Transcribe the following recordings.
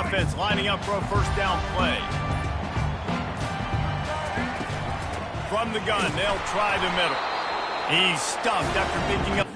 defense lining up for a first down play. From the gun, they'll try the middle. He's stuffed after picking up.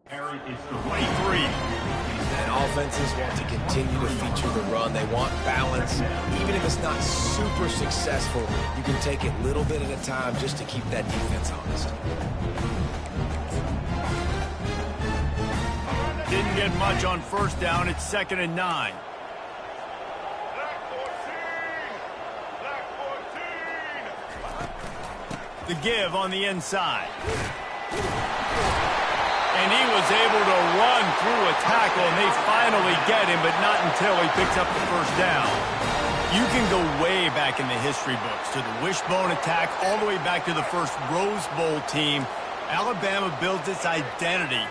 Harry is the 23. And offenses want to continue to feature the run. They want balance. Even if it's not super successful, you can take it a little bit at a time just to keep that defense honest. Didn't get much on first down. It's 2nd and 9. The give on the inside. And he was able to run through a tackle, and they finally get him, but not until he picks up the first down. You can go way back in the history books to the wishbone attack, all the way back to the first Rose Bowl team. Alabama builds its identity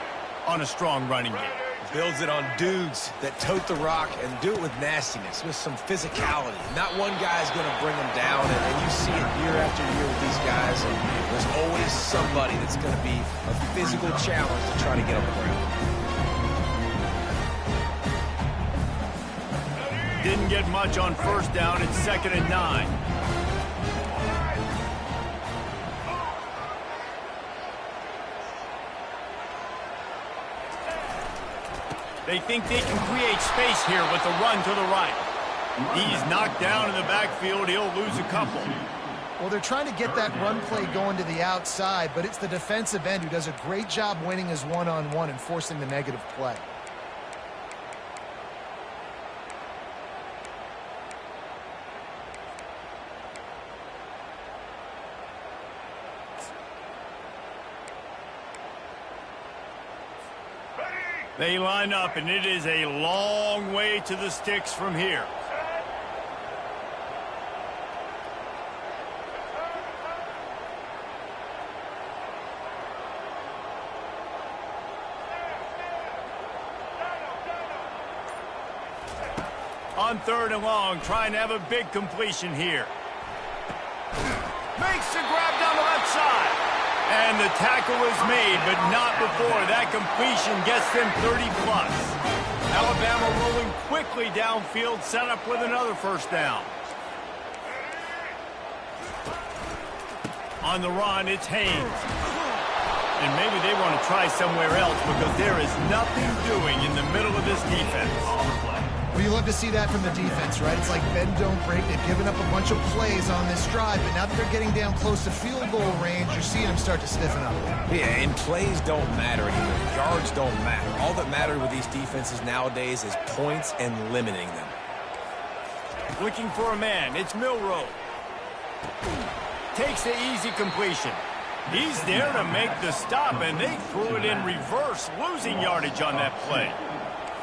on a strong running game. Builds it on dudes that tote the rock and do it with nastiness, with some physicality. Not one guy's going to bring them down, and you see it year after year with these guys, and there's always somebody that's going to be a physical challenge to try to get on the ground. Didn't get much on first down. It's 2nd and 9. They think they can create space here with a run to the right. He's knocked down in the backfield. He'll lose a couple. Well, they're trying to get that run play going to the outside, but it's the defensive end who does a great job winning his one-on-one and forcing the negative play. They line up, and it is a long way to the sticks from here. On 3rd and long, trying to have a big completion here. Makes the grab down the left side. And the tackle is made, but not before that completion gets them 30-plus. Alabama rolling quickly downfield, set up with another first down. On the run, it's Haynes. And maybe they want to try somewhere else because there is nothing doing in the middle of this defense. Well, you love to see that from the defense, right? It's like bend, don't break. They've given up a bunch of plays on this drive, but now that they're getting down close to field goal range, you're seeing them start to stiffen up. Yeah, and plays don't matter anymore. Yards don't matter. All that matters with these defenses nowadays is points and limiting them. Looking for a man. It's Milroe. Takes the easy completion. He's there to make the stop, and they threw it in reverse, losing yardage on that play.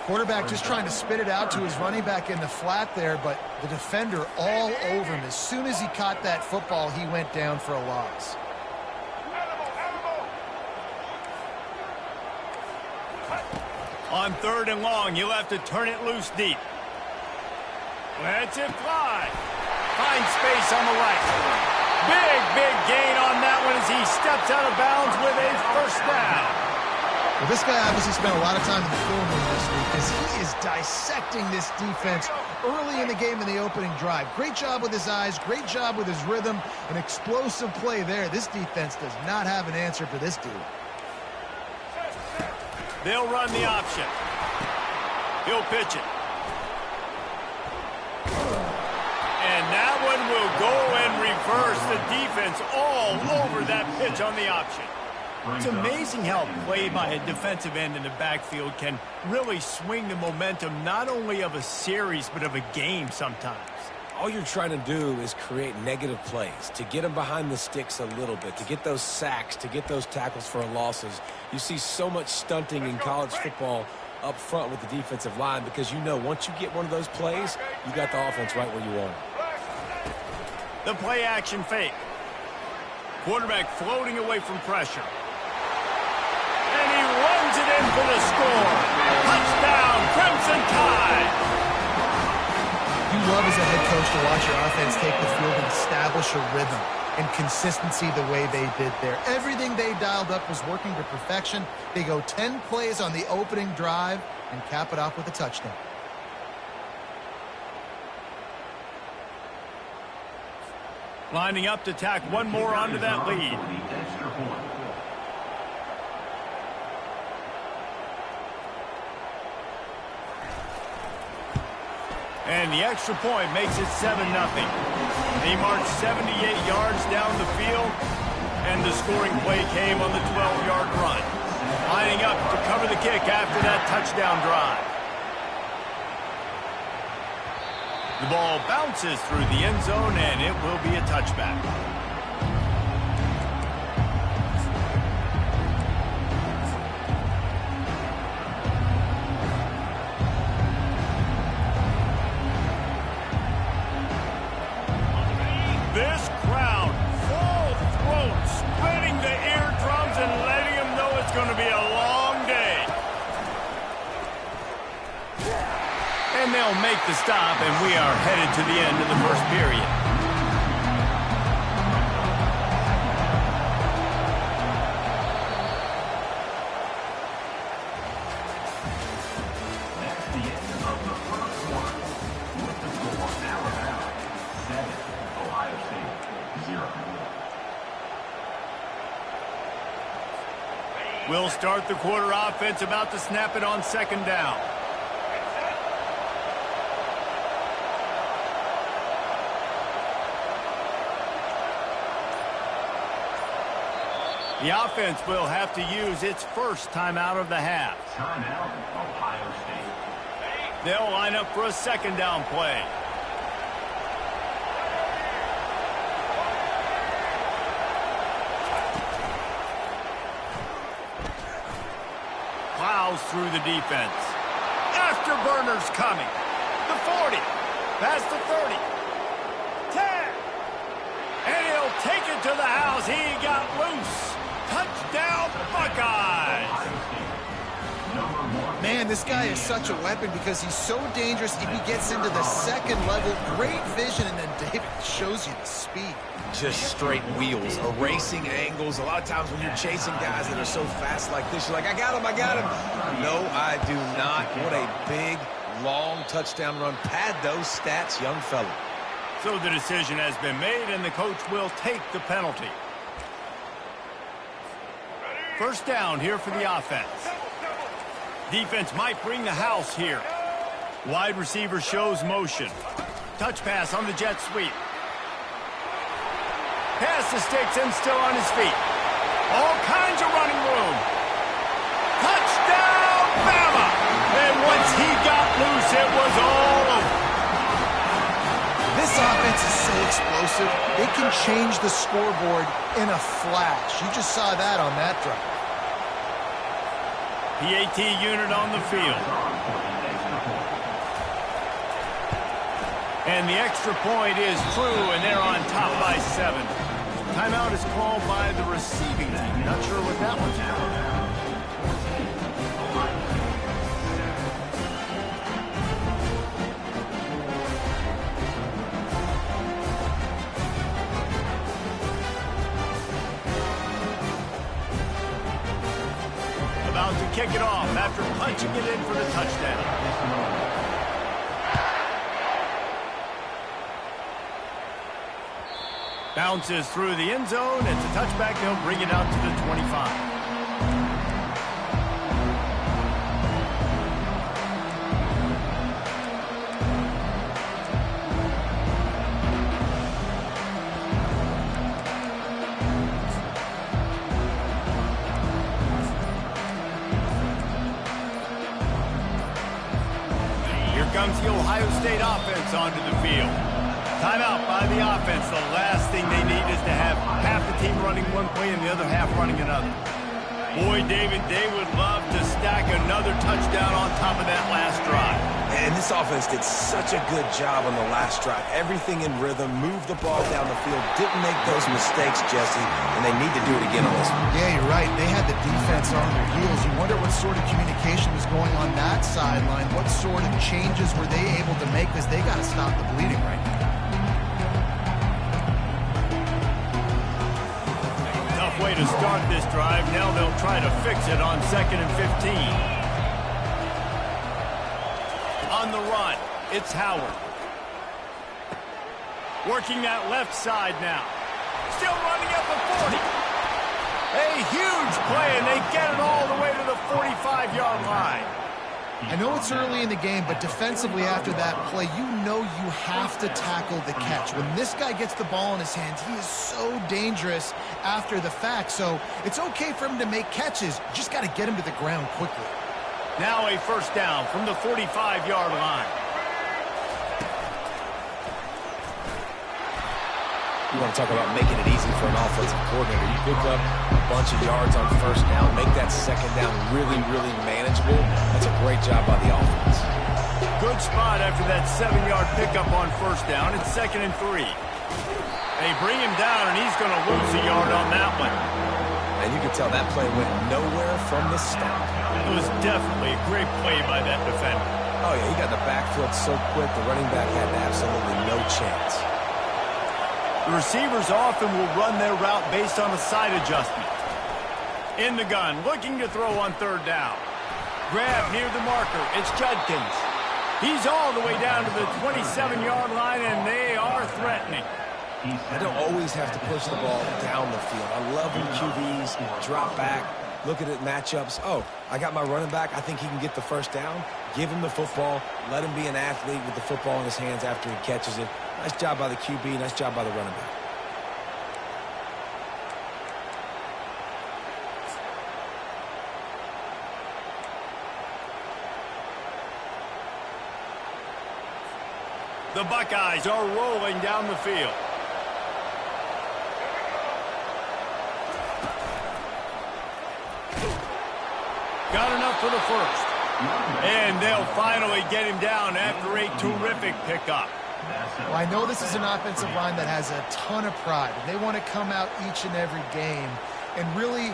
Quarterback just trying to spit it out to his running back in the flat there, but the defender all over him. As soon as he caught that football, he went down for a loss. On 3rd and long, he'll have to turn it loose deep. Lets it fly. Finds space on the right. Big gain on that one as he steps out of bounds with a first down. Well, this guy obviously spent a lot of time in the film room this week because he is dissecting this defense early in the game in the opening drive. Great job with his eyes, great job with his rhythm, an explosive play there. This defense does not have an answer for this dude. They'll run the option. He'll pitch it. And that one will go and reverse the defense all over that pitch on the option. It's amazing how a play by a defensive end in the backfield can really swing the momentum not only of a series but of a game sometimes. All you're trying to do is create negative plays, to get them behind the sticks a little bit, to get those sacks, to get those tackles for losses. You see so much stunting in college football up front with the defensive line because you know once you get one of those plays, you got the offense right where you want it. The play action fake. Quarterback floating away from pressure. And he runs it in for the score. Touchdown, Crimson Tide. You love as a head coach to watch your offense take the field and establish a rhythm and consistency the way they did there. Everything they dialed up was working to perfection. They go 10 plays on the opening drive and cap it off with a touchdown. Lining up to tack one more onto that lead. And the extra point makes it 7-0. They marched 78 yards down the field, and the scoring play came on the 12-yard run. Lining up to cover the kick after that touchdown drive. The ball bounces through the end zone, and it will be a touchback. This crowd, full throat, spreading the eardrums and letting them know it's going to be a long day. And they'll make the stop, and we are headed to the end of the first period. That's the end of the first quarter. With the score, Alabama 7, Ohio State 0. We'll start the quarter offense about to snap it on second down. The offense will have to use its first timeout of the half. Timeout, Ohio State. They'll line up for a second down play. Plows through the defense. Afterburners coming. The 40. Past the 30. 10. And he'll take it to the house. He got loose. Touchdown, Buckeyes. Man, this guy is such a weapon because he's so dangerous if he gets into the second level. Great vision, and then David shows you the speed. Just straight wheels, erasing angles. A lot of times when you're chasing guys that are so fast like this, you're like, I got him, I got him. No, I do not. What a big, long touchdown run. Pad those stats, young fella. So the decision has been made, and the coach will take the penalty. First down here for the offense. Defense might bring the house here. Wide receiver shows motion. Touch pass on the jet sweep. Pass the sticks and still on his feet. All kinds of running room. Touchdown, Bama! And once he got loose, it was all over. This offense is so explosive, they can change the scoreboard in a flash. You just saw that on that drive. PAT unit on the field. And the extra point is true, and they're on top by 7. Timeout is called by the receiving team. Not sure what that one's about. About to kick it off after punching it in for the touchdown. Bounces through the end zone. It's a touchback. They'll bring it out to the 25. Ohio State offense onto the field. Timeout by the offense. The last thing they need is to have half the team running one play and the other half running another. Boy, David, they would love to stack another touchdown on top of that last drive. And this offense did such a good job on the last drive. Everything in rhythm, moved the ball down the field, didn't make those mistakes, Jesse, and they need to do it again on this one. Yeah, you're right. They had the defense on their heels. You wonder what sort of communication was going on that sideline. What sort of changes were they able to make, because they got to stop the bleeding right now. Way to start this drive. Now they'll try to fix it on 2nd and 15. On the run, it's Howard. Working that left side now. Still running up the 40. A huge play, and they get it all the way to the 45-yard line. I know it's early in the game, but defensively after that play, you know you have to tackle the catch. When this guy gets the ball in his hands, he is so dangerous after the fact. So it's okay for him to make catches. You just got to get him to the ground quickly. Now a first down from the 45-yard line. You want to talk about making it easy for an offensive coordinator. You pick up a bunch of yards on first down, make that second down really, really manageable. That's a great job by the offense. Good spot after that 7-yard pickup on first down. It's 2nd and 3. They bring him down, and he's going to lose a yard on that one. And you can tell that play went nowhere from the start. It was definitely a great play by that defender. Oh, yeah, he got in the backfield so quick, the running back had absolutely no chance. The receivers often will run their route based on a side adjustment. In the gun, looking to throw on 3rd down. Grab near the marker. It's Judkins. He's all the way down to the 27-yard line, and they are threatening. I don't always have to push the ball down the field. I love when QBs drop back, look at it matchups. Oh, I got my running back. I think he can get the first down. Give him the football. Let him be an athlete with the football in his hands after he catches it. Nice job by the QB. Nice job by the running back. The Buckeyes are rolling down the field. Got enough for the first. And they'll finally get him down after a terrific pickup. Well, I know this is an offensive line that has a ton of pride. They want to come out each and every game and really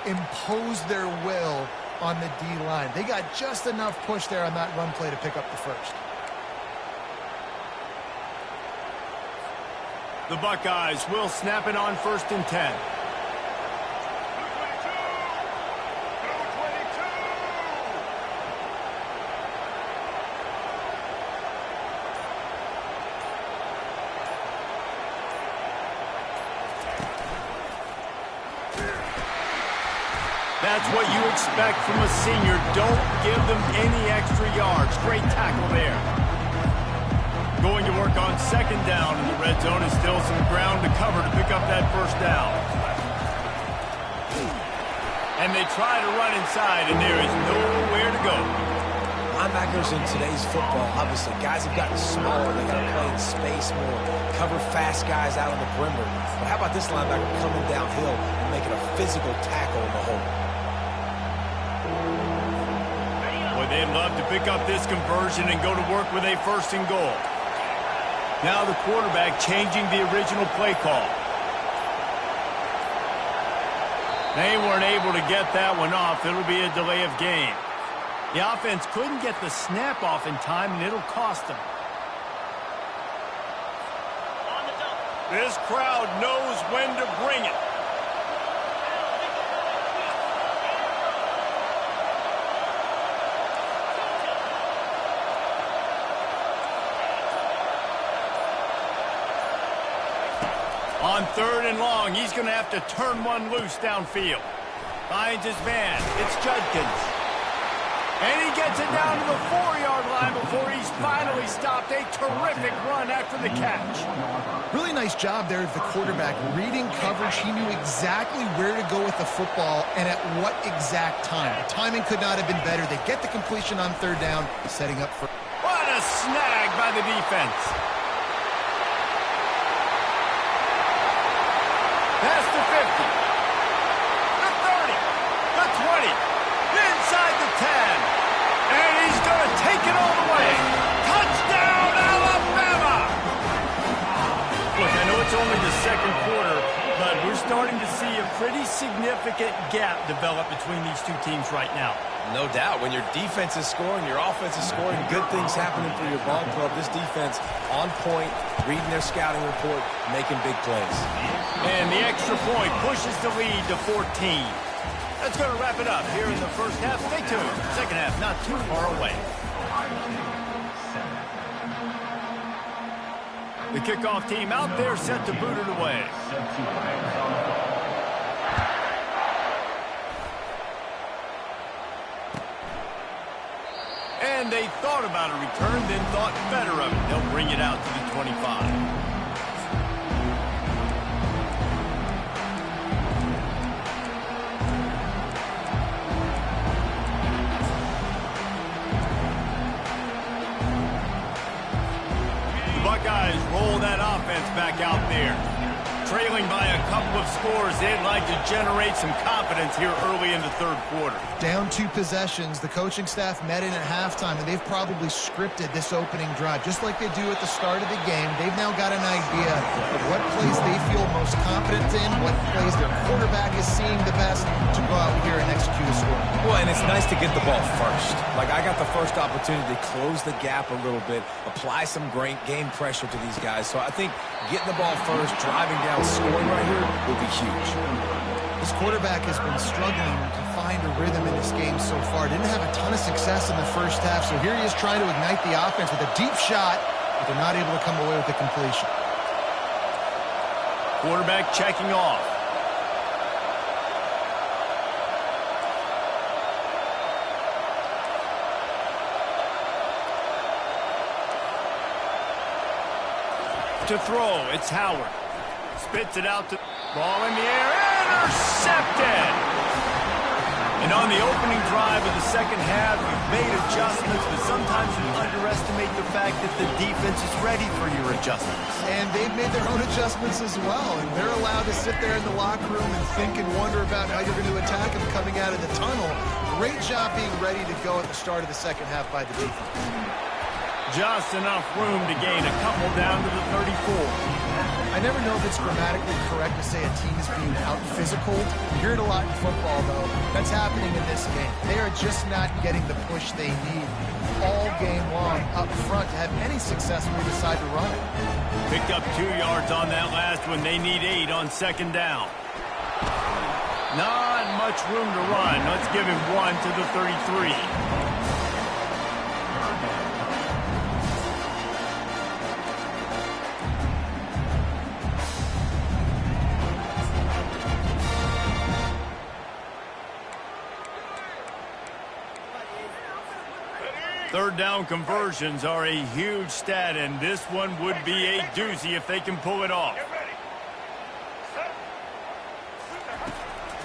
impose their will on the D-line. They got just enough push there on that run play to pick up the first. The Buckeyes will snap it on 1st and 10. That's what you expect from a senior. Don't give them any extra yards. Great tackle there. Going to work on 2nd down in the red zone is still some ground to cover to pick up that first down. And they try to run inside, and there is nowhere to go. Linebackers in today's football, obviously, guys have gotten smaller. They got to play in space more, cover fast guys out on the perimeter. But how about this linebacker coming downhill and making a physical tackle in the hole? Boy, they'd love to pick up this conversion and go to work with a 1st and goal. Now the quarterback changing the original play call. They weren't able to get that one off. It'll be a delay of game. The offense couldn't get the snap off in time, and it'll cost them. This crowd knows when to bring it. On 3rd and long, he's going to have to turn one loose downfield. Finds his man. It's Judkins. And he gets it down to the 4-yard line before he's finally stopped. A terrific run after the catch. Really nice job there of the quarterback. Reading coverage, he knew exactly where to go with the football and at what exact time. The timing could not have been better. They get the completion on 3rd down, setting up for... What a snag by the defense. Past the 50. The 30. The 20. Inside the 10. And he's going to take it all the way. Touchdown, Alabama! Look, I know it's only the second quarter, but we're starting to see a pretty significant gap develop between these two teams right now. No doubt. When your defense is scoring, your offense is scoring, good things happening for your ball club. This defense on point, reading their scouting report, making big plays. And the extra point pushes the lead to 14. That's going to wrap it up here in the first half. Stay tuned. Second half not too far away. The kickoff team out there set to boot it away. And they thought about a return, then thought better of it. They'll bring it out to the 25. Buckeyes roll that offense back out there. Trailing by a couple of scores, they'd like to generate some confidence here early in the third quarter. Down 2 possessions, the coaching staff met in at halftime, and they've probably scripted this opening drive. Just like they do at the start of the game, they've now got an idea of what plays they feel most confident in, what plays their quarterback is seeing the best to go out here and execute a score. Well, and it's nice to get the ball first. Like, I got the first opportunity to close the gap a little bit, apply some great game pressure to these guys. So I think getting the ball first, driving down, scoring right here will be huge. This quarterback has been struggling to find a rhythm in this game so far. Didn't have a ton of success in the first half, so here he is trying to ignite the offense with a deep shot, but they're not able to come away with the completion. Quarterback checking off. To throw, it's Howard. Spits it out to ball in the air. Intercepted! And on the opening drive of the second half, you've made adjustments, but sometimes you underestimate the fact that the defense is ready for your adjustments. And they've made their own adjustments as well, and they're allowed to sit there in the locker room and think and wonder about how you're going to attack them coming out of the tunnel. Great job being ready to go at the start of the second half by the defense. Just enough room to gain a couple down to the 34. I never know if it's grammatically correct to say a team is being out-physical. You hear it a lot in football, though. That's happening in this game. They are just not getting the push they need all game long up front to have any success when they decide to run it. Picked up 2 yards on that last one. They need 8 on second down. Not much room to run. Let's give him 1 to the 33. Third down conversions are a huge stat, and this one would be a doozy if they can pull it off.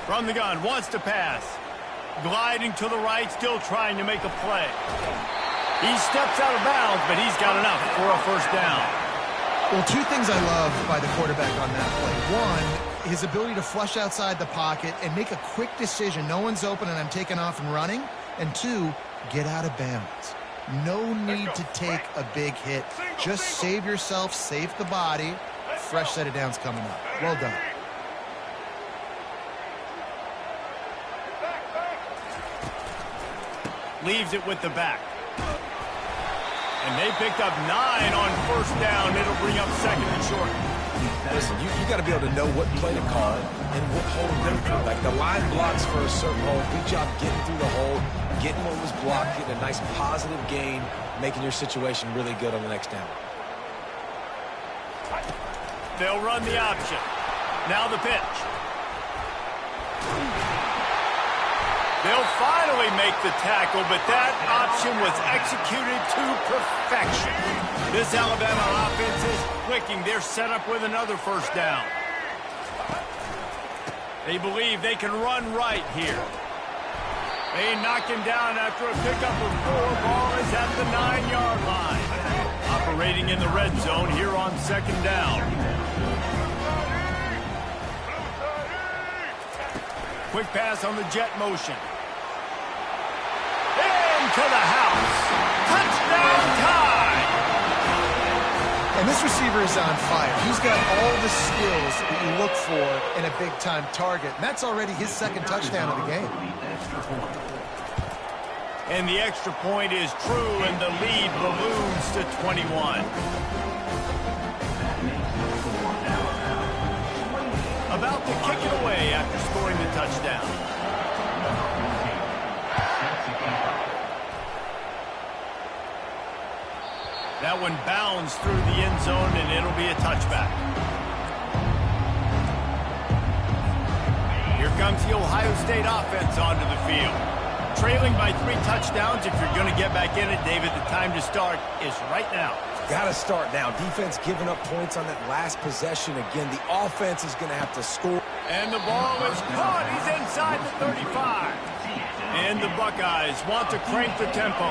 From the gun, wants to pass. Gliding to the right, still trying to make a play. He steps out of bounds, but he's got enough for a first down. Well, 2 things I love by the quarterback on that play. One, his ability to flush outside the pocket and make a quick decision. No one's open and I'm taking off and running. And 2, get out of bounds. No need to take a big hit. Just save yourself, save the body. Fresh set of downs coming up. Well done. Leaves it with the back. And they picked up 9 on first down. It'll bring up second and short. Listen, you got to be able to know what play to call and what hole to go through. Like the line blocks for a certain hole. Good job getting through the hole, getting what was blocked, getting a nice positive gain, making your situation really good on the next down. They'll run the option. Now the pitch. They'll finally make the tackle, but that option was executed to perfection. This Alabama offense is clicking. They're set up with another first down. They believe they can run right here. They knock him down after a pickup of 4. Ball is at the 9-yard line. operating in the red zone here on second down. Quick pass on the jet motion. Into the house. Touchdown time! And this receiver is on fire. He's got all the skills that you look for in a big-time target. And that's already his second touchdown of the game. And the extra point is true, and the lead balloons to 21. About to kick it away after scoring the touchdown. That one bounds through the end zone, and it'll be a touchback. Here comes the Ohio State offense onto the field. Trailing by 3 touchdowns. If you're going to get back in it, David, the time to start is right now. Got to start now. Defense giving up points on that last possession. Again, the offense is going to have to score. And the ball is caught. He's inside the 35. And the Buckeyes want to crank the tempo.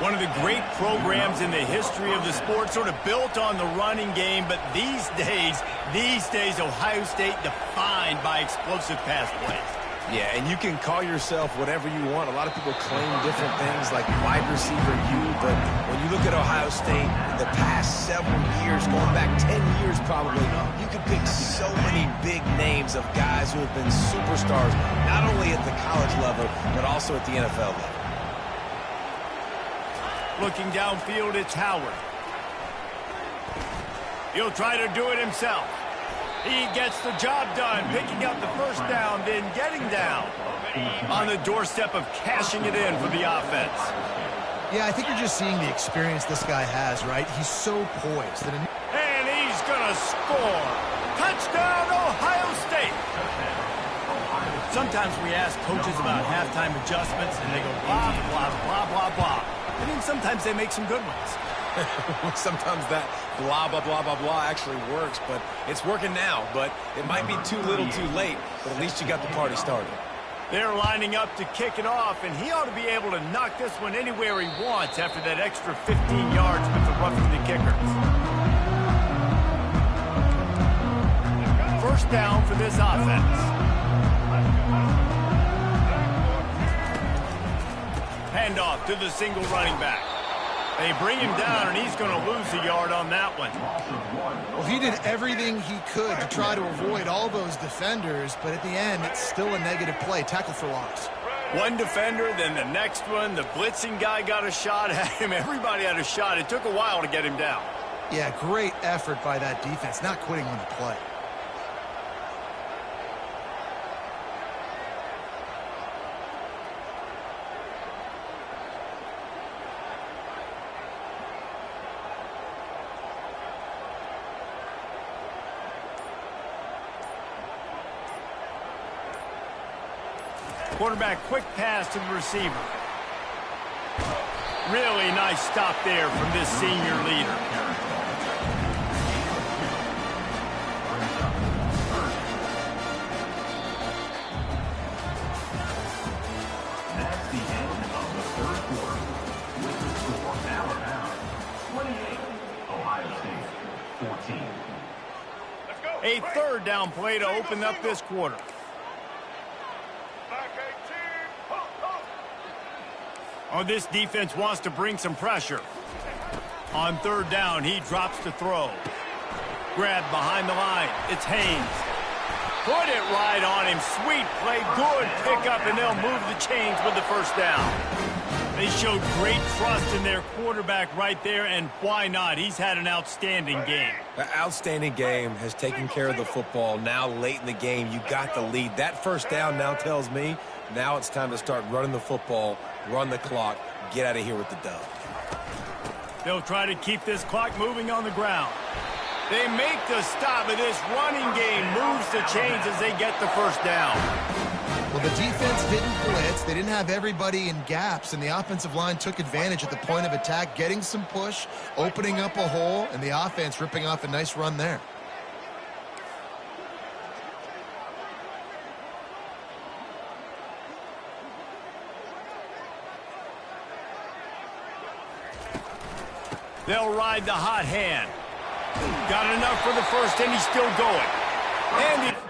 One of the great programs in the history of the sport, sort of built on the running game, but these days, Ohio State defined by explosive pass plays. Yeah, and you can call yourself whatever you want. A lot of people claim different things like wide receiver U, but when you look at Ohio State, the past several years, going back 10 years probably, you could pick so many big names of guys who have been superstars, not only at the college level, but also at the NFL level. Looking downfield, it's Howard. He'll try to do it himself. He gets the job done, picking up the first down, then getting down. On the doorstep of cashing it in for the offense. Yeah, I think you're just seeing the experience this guy has, right? He's so poised. And he's going to score. Touchdown, Ohio State. Sometimes we ask coaches about halftime adjustments, and they go blah, blah, blah, blah, blah. I mean, sometimes they make some good ones. Sometimes that blah, blah, blah, blah, blah actually works, but it's working now. But it might be too little too late, but at least you got the party started. They're lining up to kick it off, and he ought to be able to knock this one anywhere he wants after that extra 15 yards with the roughing the kicker. First down for this offense. Handoff to the single running back. They bring him down, and he's going to lose a yard on that one. Well, he did everything he could to try to avoid all those defenders, but at the end, it's still a negative play. Tackle for loss. One defender, then the next one. The blitzing guy got a shot at him. Everybody had a shot. It took a while to get him down. Yeah, great effort by that defense, not quitting on the play. Quarterback quick pass to the receiver. Really nice stop there from this senior leader. That's the end of the third quarter. With the score now 28, Ohio State 14. A third down play to open up this quarter. Oh, this defense wants to bring some pressure. On third down, he drops to throw. Grab behind the line. It's Haynes. Put it right on him. Sweet play. Good pickup, and they'll move the chains with the first down. They showed great trust in their quarterback right there, and why not? He's had an outstanding game. An outstanding game, has taken care of the football. Now late in the game, you got the lead. That first down now tells me now it's time to start running the football, run the clock, get out of here with the dub. They'll try to keep this clock moving on the ground. They make the stop, and this running game moves the chains as they get the first down. Well, the defense didn't blitz. They didn't have everybody in gaps, and the offensive line took advantage at the point of attack, getting some push, opening up a hole, and the offense ripping off a nice run there. They'll ride the hot hand. Got enough for the first, and he's still going. And